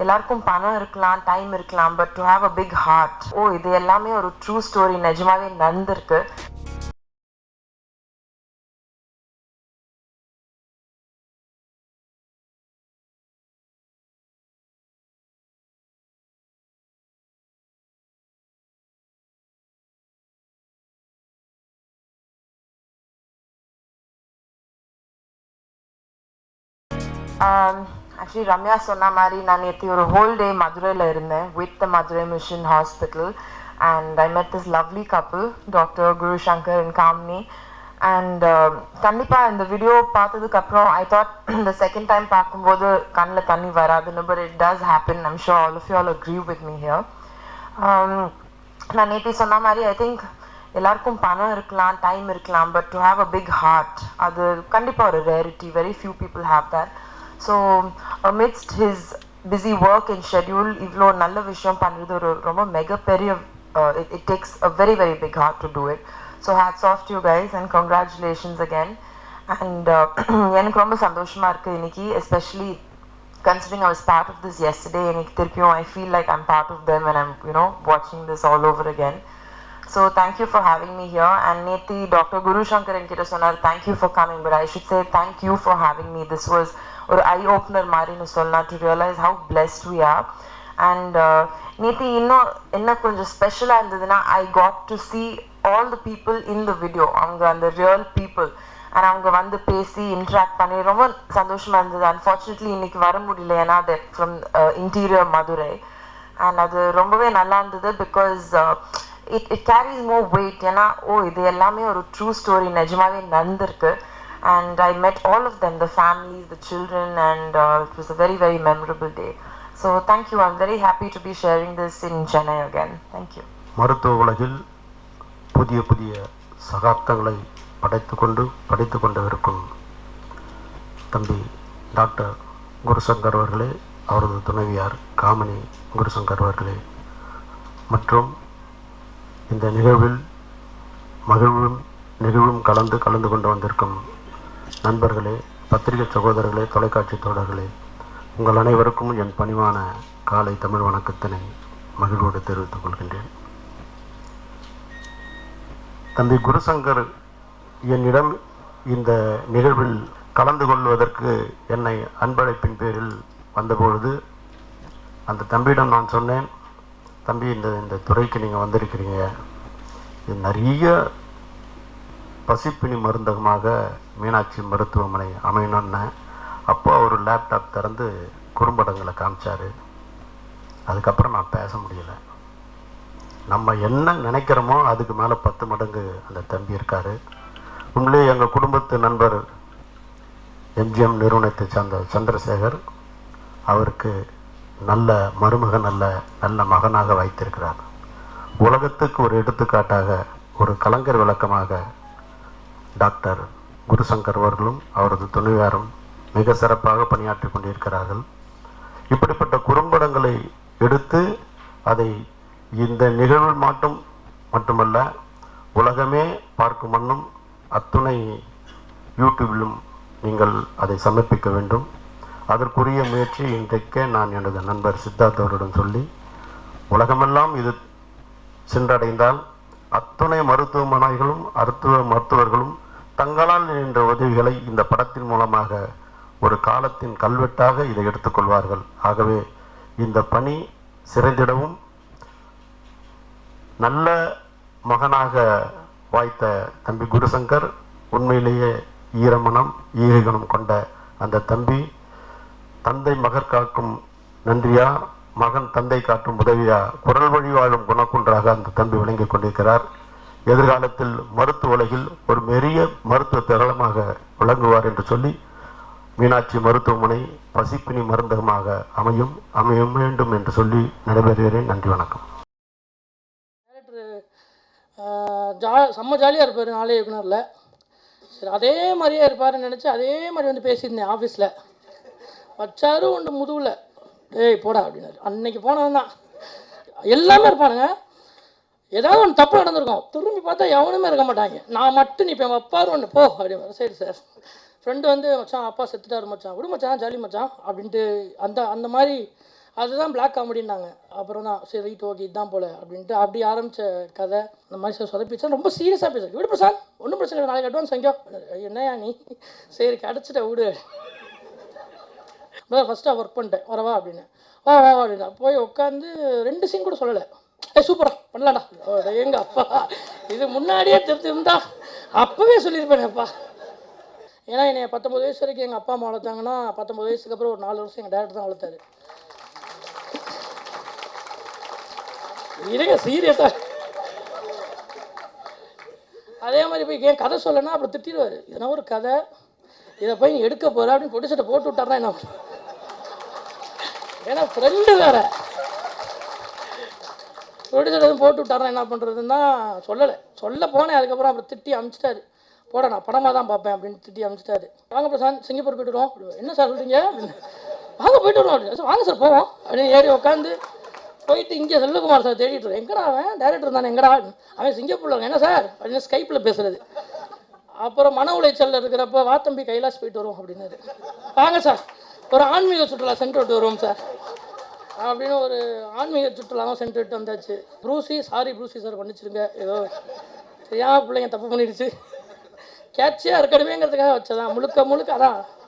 எல்லாருக்கும் பணம் இருக்கலாம், டைம் இருக்கலாம், but to have a big heart. இது எல்லாமே ஒரு ட்ரூ ஸ்டோரி, நிஜமாவே நடந்திருக்கு. Actually, Ramya சொன்ன மாதிரி நான் நேற்று ஒரு ஹோல் டே மதுரையில் இருந்தேன் with the Madurai mission hospital. And I met this lovely couple, doctor Guru Shankar and Kamini. And கண்டிப்பாக இந்த வீடியோ பார்த்ததுக்கப்புறம் ஐ தாட் இந்த செகண்ட் டைம் பார்க்கும்போது கண்ணில் தண்ணி வராதுன்னு, but it does happen. I'm sure all of you all agree with me here. நான் நேற்று சொன்ன மாதிரி ஐ திங்க் எல்லாருக்கும் பணம் இருக்கலாம், டைம் இருக்கலாம், but to have a big heart அது கண்டிப்பாக ஒரு rarity. Very few people have that. So amidst his busy work and schedule இவ்வளோ நல்ல விஷயம் பண்ணுறது ஒரு ரொம்ப மிகப்பெரிய it takes a very very big heart to do it. So hats off to you guys and congratulations again. And எனக்கு ரொம்ப சந்தோஷமா இருக்குது இன்னைக்கு, especially considering I was part of this yesterday. எனக்கு திருப்பியும் I feel like I'm part of them and I'm watching this all over again. So thank you for having me here. And Nethi, Dr. Guru Shankar enkita sonar thank you for coming, but I should say thank you for having me. This was or eye opener mari nu solla to realize how blessed we are. And Nethi inna konja special ah irundaduna I got to see all the people in the video, avanga and the real people, and avanga vandu pesi interact panni romba sandoshama irundhathu. Unfortunately இன்னைக்கு வர முடியல, ஏன்னா அது from interior Madurai, and அது ரொம்பவே நல்லா இருந்தது because it carries more weight. ஏன்னா இது எல்லாமே ஒரு ட்ரூ ஸ்டோரி, நிஜமாவே நடந்திருக்கு. And I met all of them, the families, the children, and it was a very very memorable day. So thank you. I'm very happy to be sharing this in Chennai again. Thank you. மருத்துவ உலகில் புதிய புதிய சகாப்தங்களை படித்து கொண்டு இருக்கும் தம்பி doctor Gurushankar அவர்களே, அவரது துணைவியார் காமினி குருசங்கர் அவர்களே, மற்றும் இந்த நிகழ்வில் நிகழ்வும் கலந்து கொண்டு வந்திருக்கும் நண்பர்களே, பத்திரிகை சகோதரர்களே, தொலைக்காட்சி தோழர்களே, உங்கள் அனைவருக்கும் என் பணிவான காலை தமிழ் வணக்கத்தினை மகிழ்வோடு தெரிவித்துக் கொள்கின்றேன். தம்பி குருசங்கர் என்னிடம் இந்த நிகழ்வில் கலந்து கொள்வதற்கு என்னை அன்பழைப்பின் பேரில் வந்தபொழுது அந்த தம்பியிடம் நான் சொன்னேன், தம்பி இந்த துறைக்கு நீங்கள் வந்திருக்கிறீங்க, இது நிறைய பசிப்பினி மருந்தகமாக மீனாட்சி மருத்துவமனை அமையணும்னு. அப்போ அவர் லேப்டாப் திறந்து குறும்படங்களை காமிச்சார். அதுக்கப்புறம் நான் பேச முடியலை. நம்ம என்ன நினைக்கிறோமோ அதுக்கு மேலே 10 மடங்கு அந்த தம்பி இருக்கார். உண்மையிலே எங்கள் குடும்பத்து நண்பர் எம்ஜிஎம் நிறுவனத்தை சார்ந்த சந்திரசேகர் அவருக்கு நல்ல மருமகன், நல்ல மகனாக வைத்திருக்கிறார். உலகத்துக்கு ஒரு எடுத்துக்காட்டாக, ஒரு கலைஞர் விளக்கமாக டாக்டர் குருசங்கர் அவர்களும் அவரது துணைவியாரும் மிக சிறப்பாக பணியாற்றி கொண்டிருக்கிறார்கள். இப்படிப்பட்ட குறும்படங்களை எடுத்து அதை இந்த நிகழ்வு மட்டுமல்ல உலகமே பார்க்கும் வண்ணம் அத்துணை யூடியூபிலும் நீங்கள் அதை சமர்ப்பிக்க வேண்டும். அதற்குரிய முயற்சி இன்றைக்கே நான் எனது நண்பர் சித்தார்த் அவரிடம் சொல்லி, உலகமெல்லாம் இது சென்றடைந்தால் அத்துணை மருத்துவமனைகளும் மருத்துவர்களும் தங்களால் என்ற உதவிகளை இந்த படத்தின் மூலமாக ஒரு காலத்தின் கல்வெட்டாக இதை எடுத்துக்கொள்வார்கள். ஆகவே இந்த பணி சிறந்திடவும் நல்ல மகனாக வாய்த்த தம்பி குருசங்கர் உண்மையிலேயே ஈரமனம் ஈகைகுணம் கொண்ட அந்த தம்பி, தந்தை மகர் காக்கும் நன்றியா, மகன் தந்தை காட்டும் உதவியா, குரல் வழி வாழும் குணக்குன்றாக அந்த தம்பி விளங்கிக் கொண்டிருக்கிறார். எதிர்காலத்தில் மருத்துவ உலகில் ஒரு பெரிய மருத்துவ தளமாக விளங்குவார் என்று சொல்லி, மீனாட்சி மருத்துவமனை பசிப்பினி மருந்தகமாக அமைய வேண்டும் என்று சொல்லி நடைபெறுகிறேன். நன்றி, வணக்கம். செம்ம ஜாலியாக இருப்பார் நாளே இயக்குனரில். சரி, அதே மாதிரியே இருப்பாருன்னு நினச்சி அதே மாதிரி வந்து பேசியிருந்தேன் ஆஃபீஸில். வச்சாரும் உண்டு முதுகில், ஏய் போடா அப்படின்னாரு. அன்னைக்கு போனவன் தான். எல்லாமே இருப்பானுங்க. ஏதாவது ஒன்று தப்பு நடந்திருக்கும், திரும்பி பார்த்தா எவனுமே இருக்க மாட்டாங்க. நான் மட்டும் நீ இப்போ வைப்பார் ஒன்று போ அப்படின்னு. சரி சார். ஃப்ரெண்டு வந்து மச்சான் அப்பா செத்துட்டார் மச்சான், விடு மச்சான் ஜாலி மச்சான் அப்படின்ட்டு அந்த மாதிரி அதுதான் பிளாக் காமெடின்னாங்க. அப்புறம் தான் சரி ரைட் ஓகே இதுதான் போல அப்படின்ட்டு அப்படி ஆரம்பித்த கதை. அந்த மாதிரி சார் சொதப்பிச்சா ரொம்ப சீரியஸாக பேசுகிறேன். விடு பிரசாத் ஒன்றும் பிரச்சனை இல்லை, நாளைக்கு அட்வான்ஸ் வாங்கிக்கோ. என்னையா நீ சரி கிடச்சிட்ட விடு. இப்போ ஃபஸ்ட்டாக ஒர்க் பண்ணிட்டேன் வரவா அப்படின்னு. வா வா அப்படின்னா போய் உட்காந்து 2 சீன் கூட சொல்லலை. சூப்பரா பண்ணலாம்டா. எங்க அப்பா இது முன்னாடியே தெரிஞ்சிருந்தா அப்போவே சொல்லியிருப்பேனேப்பா. ஏன்னா என்னை 19 வயசு வரைக்கும் எங்கள் அப்பா அம்மா வளர்த்தாங்கன்னா 19 வயசுக்கு அப்புறம் ஒரு 4 வருஷம் எங்கள் டேரக்டர் தான் வளர்த்தாரு. இருங்க சீரியஸாக. அதே மாதிரி போய் ஏன் கதை சொல்லனா அப்புறம் திட்டிடுவார். இதனால் ஒரு கதை இதை போய் நீ எடுக்க போகிற அப்படின்னு ப்ரொடியூசர்கிட்ட போட்டு விட்டாருனா என்ன. ஏன்னா ஃப்ரெண்டு வேறு ப்ரொடியூசர் எதுவும் போட்டு விட்டாருனா என்ன பண்ணுறதுன்னா சொல்ல போனேன். அதுக்கப்புறம் அப்புறம் திட்டி அனுப்பிச்சிட்டாரு. போட நான் படமாக தான் பார்ப்பேன் அப்படின்னு திட்டி அனுப்பிச்சிட்டாரு. வாங்க பிரசாந்த் சிங்கப்பூர் போய்ட்டு வருவோம். என்ன சார் சொல்கிறீங்க அப்படின்னு. வாங்க போய்ட்டு வருவோம் அப்படின்னு. வாங்க சார் போவோம் அப்படின்னு ஏறி உட்காந்து போயிட்டு இங்கே செல்வகுமார் சார் தேடிட்டு இருக்கேன். எங்கடா அவன் டேரக்டர் தானே எங்கடா அவன் சிங்கப்பூரில் என்ன சார் அப்படின்னு ஸ்கைப்பில் பேசுகிறது. அப்புறம் மன உளைச்சலில் இருக்கிறப்ப வா தம்பி கைலாஷ் போயிட்டு வருவோம் அப்படின்னாரு. வாங்க சார் ஒரு ஆன்மீக சுற்றுலா சென்று விட்டு வருவோம் சார் அப்படின்னு ஒரு ஆன்மீக சுற்றுலாவும் சென்று விட்டு வந்தாச்சு. ப்ரூசி சார் பண்ணிச்சிருங்க ஏதோ தெரியாமல் பிள்ளைங்க தப்பு பண்ணிடுச்சு. கேட்சியாக இருக்கணுமேங்கிறதுக்காக வச்சதான் முழுக்க அதான்